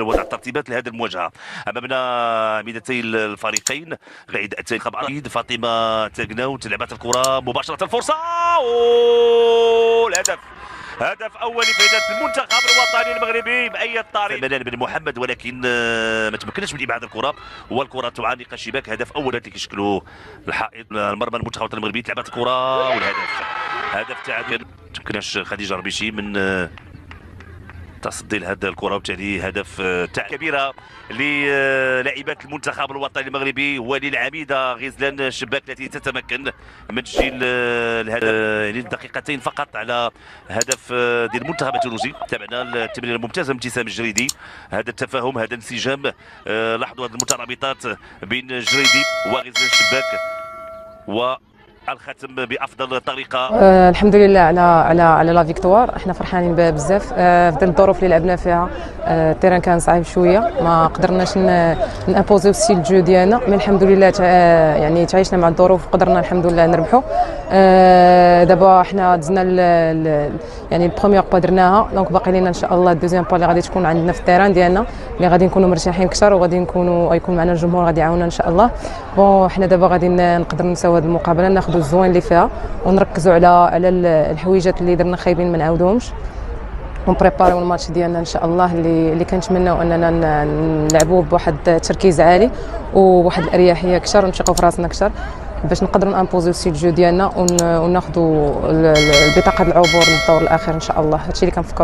الاجواء الترتيبات لهذه المواجهه امامنا ميدتي الفريقين. غيد التي فاطمه تاكناوت لعبت الكره مباشره، الفرصه والهدف. هدف اول لفائده المنتخب الوطني المغربي باي طريقه. منال بن محمد، ولكن ما تمكنش من ابعاد الكره، والكره تعانق الشباك. هدف اول اللي كيشكلوا الحائط المرمى المنتخب الوطني المغربي. لعبت الكره والهدف. هدف تعادل. ما تمكنش خديجه ربيشي من تصدي لهذه الكره، وبالتالي هدف كبيره للاعبات المنتخب الوطني المغربي وللعميده غزلان الشباك التي تتمكن من تسجيل يعني دقيقتين فقط على هدف ديال المنتخب التونسي. تابعنا التمريره الممتازه من ابتسام الجريدي. هذا التفاهم، هذا الانسجام، لاحظوا هذه المترابطات بين جريدي وغزلان الشباك الختم بافضل طريقه. الحمد لله على لا فيكتوار. احنا فرحانين بزاف في ظل الظروف اللي لعبنا فيها. التيران كان صعيب شويه، ما قدرناش نامبوزيو ستيل جو ديالنا، من الحمد لله يعني تعايشنا مع الظروف وقدرنا الحمد لله نربحوا. دابا احنا دزنا يعني البروميير با درناها، دونك باقي لنا ان شاء الله الدوزيام با اللي غادي تكون عندنا في التيران ديالنا، اللي غادي نكونوا مرتاحين اكثر، وغادي يكون معنا الجمهور غادي يعاوننا ان شاء الله. بون احنا دابا غادي نقدر نساو هذه المقابله، ناخذوا الزوين اللي فيها ونركزوا على الحويجات اللي درنا خايبين ما نعاودوهمش، ونبريباريو الماتش ديالنا ان شاء الله اللي كنتمناو اننا نلعبوه بواحد التركيز عالي وواحد الاريحيه اكثر، ونثقوا في راسنا اكثر باش نقدروا نامبوزيو ستيل جو ديالنا وناخذوا البطاقه العبور للدور الاخير ان شاء الله. هادشي اللي كنفكر.